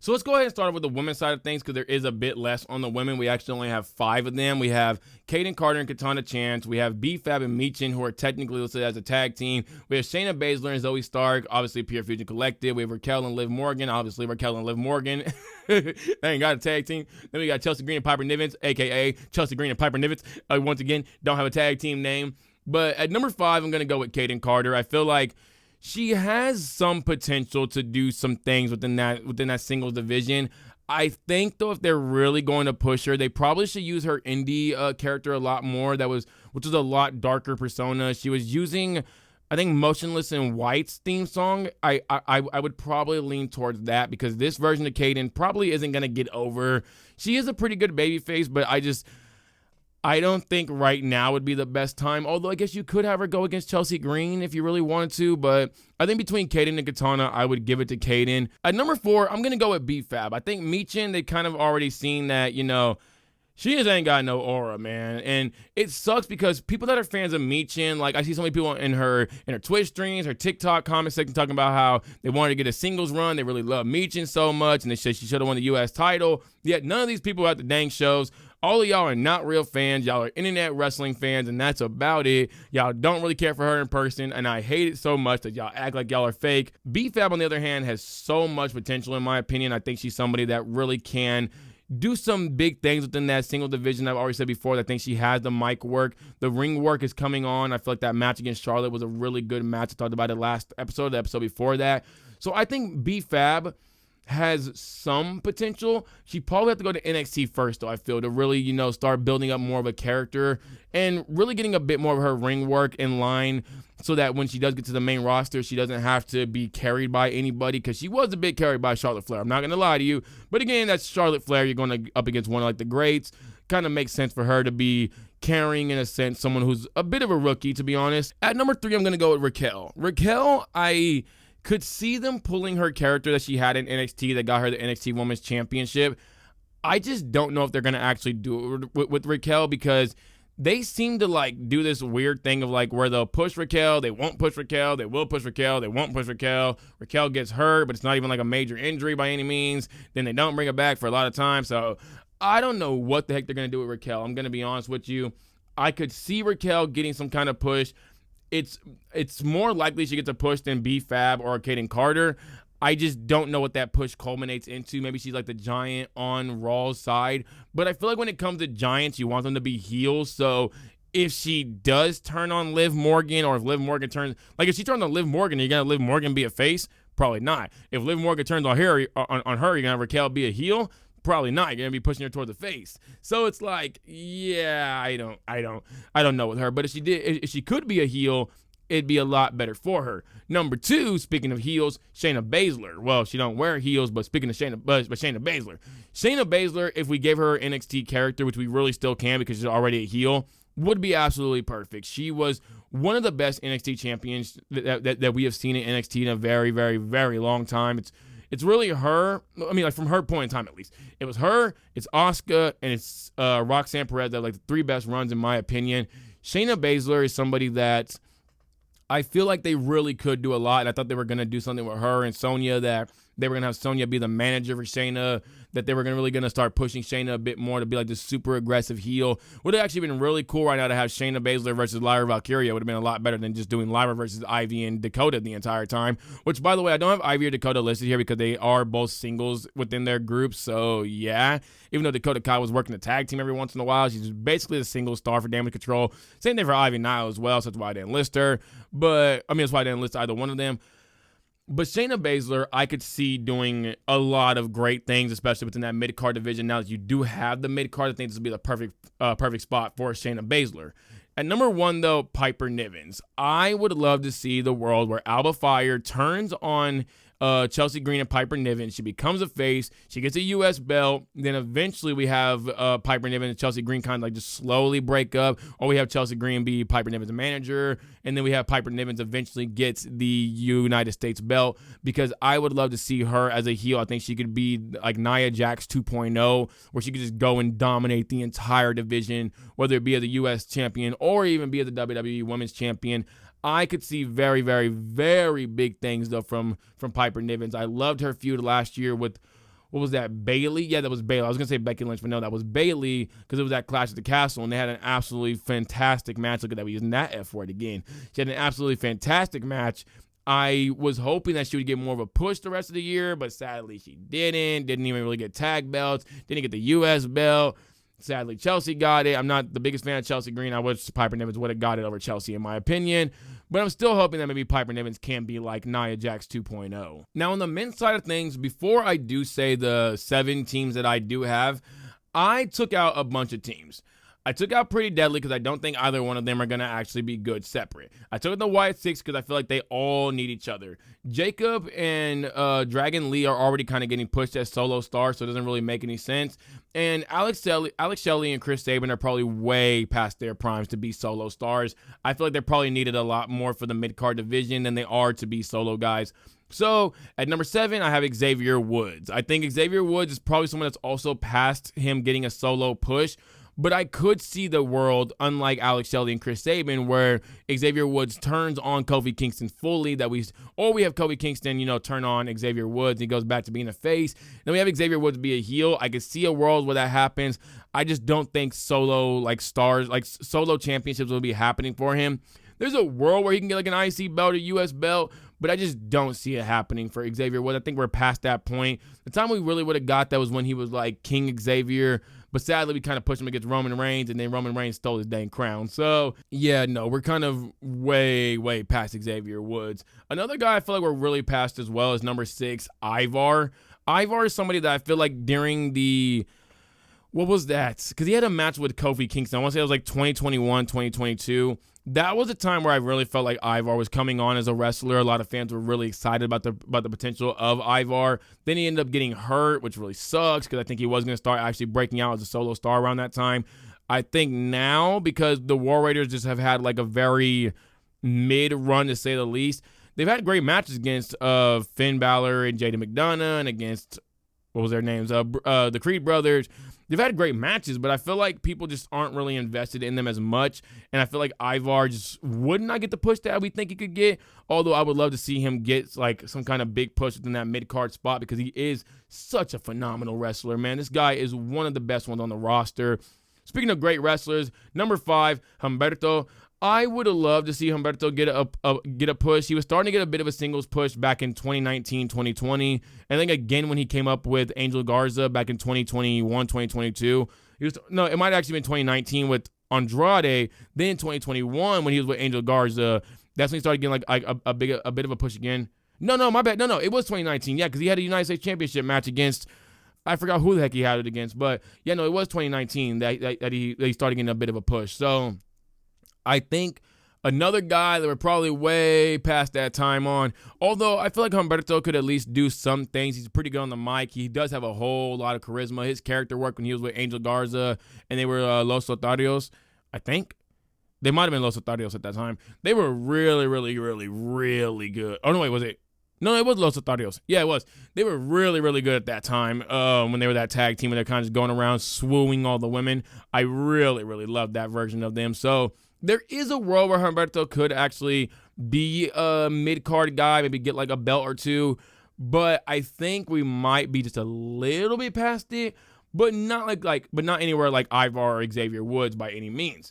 So let's go ahead and start with the women's side of things because there is a bit less on the women. We actually only have 5 of them. We have Kayden Carter and Katana Chance. We have B-Fab and Michin, who are technically listed as a tag team. We have Shayna Baszler and Zoe Stark, obviously Pure Fusion Collective. We have Raquel and Liv Morgan, obviously Raquel and Liv Morgan. They ain't got a tag team. Then we got Chelsea Green and Piper Nivens, a.k.a. Chelsea Green and Piper Nivens. Once again, don't have a tag team name. But at number 5, I'm going to go with Kayden Carter. I feel like she has some potential to do some things within that singles division. I think, though, if they're really going to push her, they probably should use her indie character a lot more, which was a lot darker persona. She was using, I think, Motionless in White's theme song. I would probably lean towards that because this version of Kayden probably isn't going to get over. She is a pretty good babyface, but I don't think right now would be the best time, although I guess you could have her go against Chelsea Green if you really wanted to, but I think between Kayden and Katana, I would give it to Kayden. At number 4, I'm going to go with B-Fab. I think Michin, they kind of already seen that, she just ain't got no aura, man. And it sucks because people that are fans of Michin, like I see so many people in her Twitch streams, her TikTok comment section talking about how they wanted to get a singles run. They really love Michin so much, and they said she should have won the U.S. title. Yet none of these people are at the dang shows. All of y'all are not real fans. Y'all are internet wrestling fans, and that's about it. Y'all don't really care for her in person, and I hate it so much that y'all act like y'all are fake. B-Fab, on the other hand, has so much potential, in my opinion. I think she's somebody that really can do some big things within that single division. I've already said before, I think she has the mic work. The ring work is coming on. I feel like that match against Charlotte was a really good match. I talked about it last episode, the episode before that. So I think B-Fab has some potential. She probably have to go to NXT first, though, I feel, to really, start building up more of a character and really getting a bit more of her ring work in line so that when she does get to the main roster, she doesn't have to be carried by anybody, because she was a bit carried by Charlotte Flair. I'm not going to lie to you. But again, that's Charlotte Flair. You're going up against one of like the greats. Kind of makes sense for her to be carrying, in a sense, someone who's a bit of a rookie, to be honest. At number 3, I'm going to go with Raquel. Raquel, I could see them pulling her character that she had in NXT that got her the NXT Women's Championship. I just don't know if they're going to actually do it with Raquel, because they seem to do this weird thing of where they'll push Raquel, they won't push Raquel, they will push Raquel, they won't push Raquel. Raquel gets hurt, but it's not even a major injury by any means. Then they don't bring her back for a lot of time. So I don't know what the heck they're going to do with Raquel. I'm going to be honest with you. I could see Raquel getting some kind of push. It's more likely she gets a push than B-Fab or Kayden Carter. I just don't know what that push culminates into. Maybe she's like the Giant on Raw's side. But I feel like when it comes to Giants, you want them to be heels. So if she does turn on Liv Morgan, or if Liv Morgan turns... if she turns on Liv Morgan, are you going to Liv Morgan be a face? Probably not. If Liv Morgan turns on her, you're going to have Raquel be a heel? Probably not. You're going to be pushing her toward the face. So it's yeah, I don't know with her. But if she could be a heel, it'd be a lot better for her. Number 2, speaking of heels, Shayna Baszler. Well, she don't wear heels, but speaking of Shayna Baszler. Shayna Baszler, if we gave her an NXT character, which we really still can because she's already a heel, would be absolutely perfect. She was one of the best NXT champions that we have seen in NXT in a very, very, very long time. It's really her. I mean, from her point in time, at least. It was her, it's Asuka, and it's Roxanne Perez that are the 3 best runs, in my opinion. Shayna Baszler is somebody that I feel like they really could do a lot, and I thought they were going to do something with her and Sonya, that they were going to have Sonya be the manager for Shayna, that they were really going to start pushing Shayna a bit more to be this super aggressive heel. Would have actually been really cool right now to have Shayna Baszler versus Lyra Valkyria. Would have been a lot better than just doing Lyra versus Ivy and Dakota the entire time, which, by the way, I don't have Ivy or Dakota listed here because they are both singles within their group, so yeah. Even though Dakota Kai was working the tag team every once in a while, she's basically the single star for Damage Control. Same thing for Ivy Nile as well, so that's why I didn't list her. That's why I didn't list either one of them. But Shayna Baszler, I could see doing a lot of great things, especially within that mid-card division. Now that you do have the mid-card, I think this would be the perfect spot for Shayna Baszler. At number 1, though, Piper Nivens. I would love to see the world where Alba Fire turns on Chelsea Green and Piper Niven. She becomes a face. She gets a U.S. belt. Then eventually we have Piper Niven and Chelsea Green kind of just slowly break up. Or we have Chelsea Green be Piper Niven's manager. And then we have Piper Niven eventually gets the United States belt, because I would love to see her as a heel. I think she could be like Nia Jax 2.0, where she could just go and dominate the entire division, whether it be as a U.S. champion or even be as the WWE Women's Champion. I could see very, very, very big things, though, from Piper Nivens. I loved her feud last year with what was that, Bailey? Yeah, that was Bailey. I was going to say Becky Lynch, but no, that was Bailey because it was that Clash at the Castle, and they had an absolutely fantastic match. Look at that, we're using that F word again. She had an absolutely fantastic match. I was hoping that she would get more of a push the rest of the year, but sadly she didn't. Didn't even really get tag belts. Didn't get the U.S. belt. Sadly, Chelsea got it. I'm not the biggest fan of Chelsea Green. I wish Piper Niven would have got it over Chelsea, in my opinion. But I'm still hoping that maybe Piper Niven can be like Nia Jax 2.0. Now, on the men's side of things, before I do say the 7 teams that I do have, I took out a bunch of teams. I took out Pretty Deadly because I don't think either one of them are going to actually be good separate. I took out the Wyatt Six because I feel like they all need each other. Jacob and Dragon Lee are already kind of getting pushed as solo stars, so it doesn't really make any sense. And Alex Shelley and Chris Sabin are probably way past their primes to be solo stars. I feel like they're probably needed a lot more for the mid-card division than they are to be solo guys. So, at number 7, I have Xavier Woods. I think Xavier Woods is probably someone that's also past him getting a solo push. But I could see the world, unlike Alex Shelley and Chris Sabin, where Xavier Woods turns on Kofi Kingston fully. Or we have Kofi Kingston, turn on Xavier Woods. He goes back to being a face. Then we have Xavier Woods be a heel. I could see a world where that happens. I just don't think solo championships will be happening for him. There's a world where he can get like an IC belt or US belt, but I just don't see it happening for Xavier Woods. I think we're past that point. The time we really would have got that was when he was like King Xavier. But sadly, we kind of pushed him against Roman Reigns, and then Roman Reigns stole his dang crown. So, yeah, no, we're kind of way, way past Xavier Woods. Another guy I feel like we're really past as well is number 6, Ivar. Ivar is somebody that I feel like during the... What was that? Because he had a match with Kofi Kingston. I want to say it was like 2021, 2022. That was a time where I really felt like Ivar was coming on as a wrestler. A lot of fans were really excited about the potential of Ivar. Then he ended up getting hurt, which really sucks because I think he was going to start actually breaking out as a solo star around that time. I think now, because the War Raiders just have had like a very mid-run, to say the least, they've had great matches against Finn Balor and JD McDonough and against, what was their names? The Creed brothers. They've had great matches, but I feel like people just aren't really invested in them as much. And I feel like Ivar just would not get the push that we think he could get. Although I would love to see him get like some kind of big push within that mid-card spot because he is such a phenomenal wrestler, man. This guy is one of the best ones on the roster. Speaking of great wrestlers, number 5, Humberto. I would have loved to see Humberto get a push. He was starting to get a bit of a singles push back in 2019, 2020. I think again when he came up with Angel Garza back in 2021, 2022. It might have actually been 2019 with Andrade. Then 2021 when he was with Angel Garza, that's when he started getting like a bit of a push again. No, my bad. No, it was 2019. Yeah, because he had a United States Championship match against, I forgot who the heck he had it against. But yeah, no, it was 2019 that he started getting a bit of a push. So I think another guy that we're probably way past that time on, although I feel like Humberto could at least do some things. He's pretty good on the mic. He does have a whole lot of charisma. His character work when he was with Angel Garza and they were Los Lotarios, I think. They might have been Los Lotarios at that time. They were really, really, really, really good. Oh, no, wait, was it? No, it was Los Lotarios. Yeah, it was. They were really, really good at that time when they were that tag team and they're kind of just going around swooing all the women. I really, really loved that version of them. So there is a world where Humberto could actually be a mid-card guy, maybe get like a belt or two, but I think we might be just a little bit past it, but not not anywhere like Ivar or Xavier Woods by any means.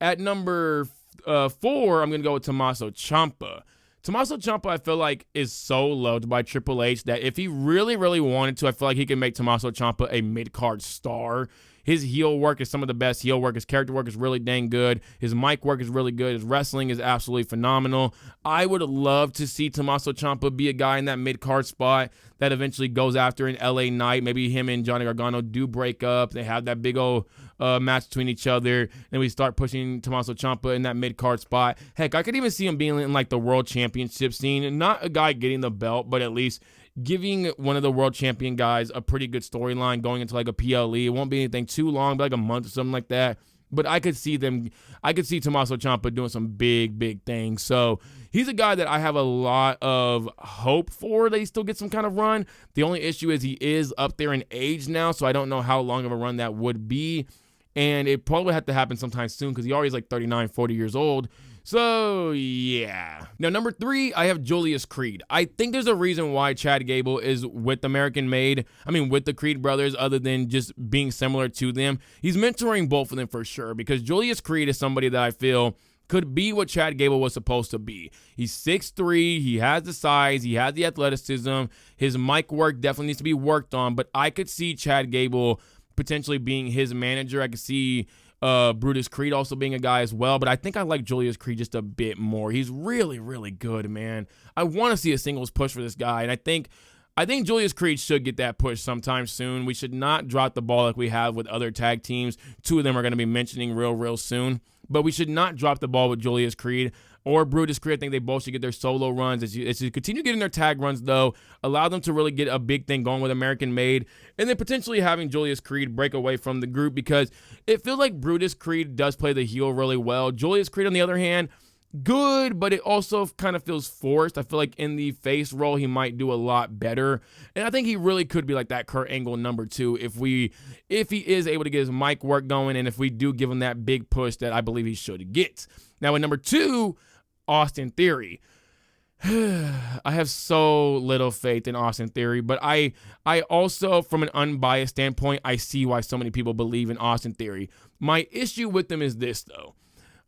At number 4, I'm gonna go with Tommaso Ciampa. Tommaso Ciampa, I feel like, is so loved by Triple H that if he really, really wanted to, I feel like he can make Tommaso Ciampa a mid-card star. His heel work is some of the best heel work. His character work is really dang good. His mic work is really good. His wrestling is absolutely phenomenal. I would love to see Tommaso Ciampa be a guy in that mid-card spot that eventually goes after an LA Knight. Maybe him and Johnny Gargano do break up. They have that big old match between each other. Then we start pushing Tommaso Ciampa in that mid-card spot. Heck, I could even see him being in like the World Championship scene. Not a guy getting the belt, but at least giving one of the world champion guys a pretty good storyline going into like a PLE. It won't be anything too long, but like a month or something like that. But I could see Tommaso Ciampa doing some big, big things. So he's a guy that I have a lot of hope for that he still gets some kind of run. The only issue is he is up there in age now, so I don't know how long of a run that would be. And it probably have to happen sometime soon because he already is like 39, 40 years old. So, yeah. Now, number 3, I have Julius Creed. I think there's a reason why Chad Gable is with American Made. I mean, with the Creed brothers, other than just being similar to them. He's mentoring both of them for sure, because Julius Creed is somebody that I feel could be what Chad Gable was supposed to be. He's 6'3", he has the size, he has the athleticism. His mic work definitely needs to be worked on, but I could see Chad Gable potentially being his manager. I could see Brutus Creed also being a guy as well, but I think I like Julius Creed just a bit more. He's really, really good, man. I want to see a singles push for this guy, and I think Julius Creed should get that push sometime soon. We should not drop the ball like we have with other tag teams. 2 of them are going to be mentioning real soon, but we should not drop the ball with Julius Creed or Brutus Creed. I think they both should get their solo runs. As you continue getting their tag runs, though, allow them to really get a big thing going with American Made, and then potentially having Julius Creed break away from the group, because it feels like Brutus Creed does play the heel really well. Julius Creed, on the other hand, good, but it also kind of feels forced. I feel like in the face role, he might do a lot better, and I think he really could be like that Kurt Angle number 2 if he is able to get his mic work going, and if we do give him that big push that I believe he should get. Now, at number 2, Austin Theory. I have so little faith in Austin Theory, but I also, from an unbiased standpoint, I see why so many people believe in Austin Theory. My issue with them is this, though.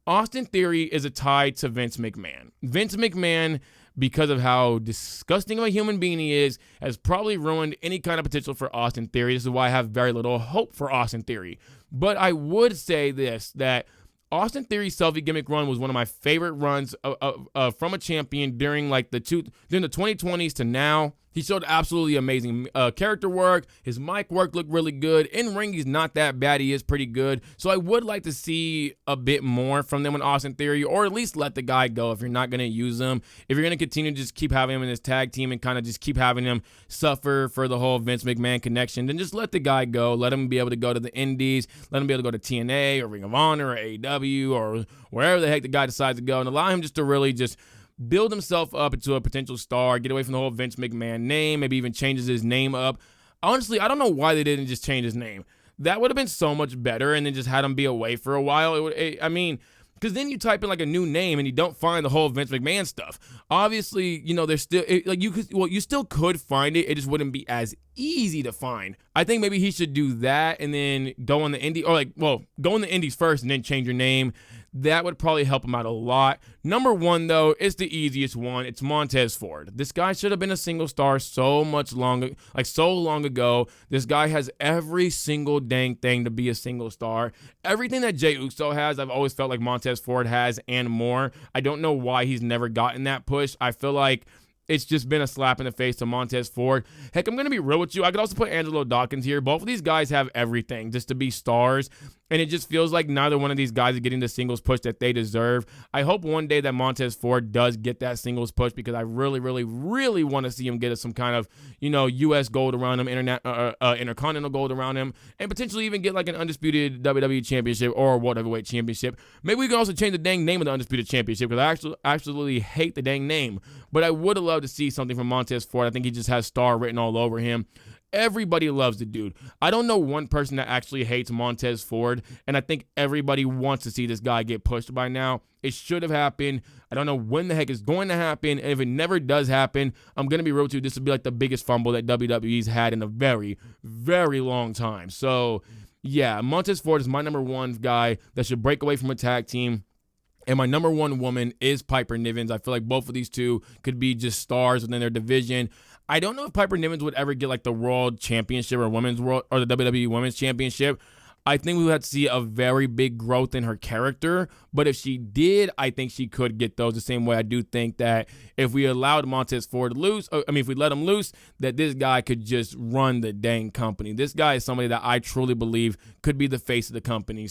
Austin Theory is a tie to Vince McMahon. Vince McMahon, because of how disgusting of a human being he is, has probably ruined any kind of potential for Austin Theory. This is why I have very little hope for Austin Theory. But I would say this, that Austin Theory's selfie gimmick run was one of my favorite runs from a champion during the 2020s to now. He showed absolutely amazing character work. His mic work looked really good. In ring, he's not that bad. He is pretty good. So I would like to see a bit more from them in Austin Theory, or at least let the guy go if you're not going to use him. If you're going to continue to just keep having him in this tag team and kind of just keep having him suffer for the whole Vince McMahon connection, then just let the guy go. Let him be able to go to the Indies. Let him be able to go to TNA or Ring of Honor or AEW or wherever the heck the guy decides to go, and allow him just to really just build himself up into a potential star, get away from the whole Vince McMahon name, maybe even changes his name up. Honestly, I don't know why they didn't just change his name. That would have been so much better, and then just had him be away for a while. Because then you type in a new name and you don't find the whole Vince McMahon stuff. Obviously, there's still you still could find it. It just wouldn't be as easy to find. I think maybe he should do that and then go on the indie, or go in the indies first and then change your name. That would probably help him out a lot. Number 1, though, is the easiest one. It's Montez Ford. This guy should have been a single star so long ago. This guy has every single dang thing to be a single star. Everything that Jey Uso has, I've always felt like Montez Ford has and more. I don't know why he's never gotten that push. I feel like it's just been a slap in the face to Montez Ford. Heck, I'm going to be real with you. I could also put Angelo Dawkins here. Both of these guys have everything just to be stars, and it just feels like neither one of these guys is getting the singles push that they deserve. I hope one day that Montez Ford does get that singles push, because I really, really, really want to see him get some kind of, U.S. gold around him, intercontinental gold around him, and potentially even get an undisputed WWE championship or World Heavyweight championship. Maybe we can also change the dang name of the undisputed championship, because I absolutely hate the dang name. But I would have loved to see something from Montez Ford. I think he just has star written all over him. Everybody loves the dude. I don't know one person that actually hates Montez Ford, and I think everybody wants to see this guy get pushed by now. It should have happened. I don't know when the heck it's going to happen, and if it never does happen, I'm going to be real with you, this would be the biggest fumble that WWE's had in a very, very long time. So, yeah, Montez Ford is my number 1 guy that should break away from a tag team. And my number 1 woman is Piper Niven. I feel like both of these two could be just stars within their division. I don't know if Piper Niven would ever get the World Championship or Women's World or the WWE Women's Championship. I think we would have to see a very big growth in her character. But if she did, I think she could get those the same way I do think that if we allowed Montez Ford loose, if we let him loose, that this guy could just run the dang company. This guy is somebody that I truly believe could be the face of the company.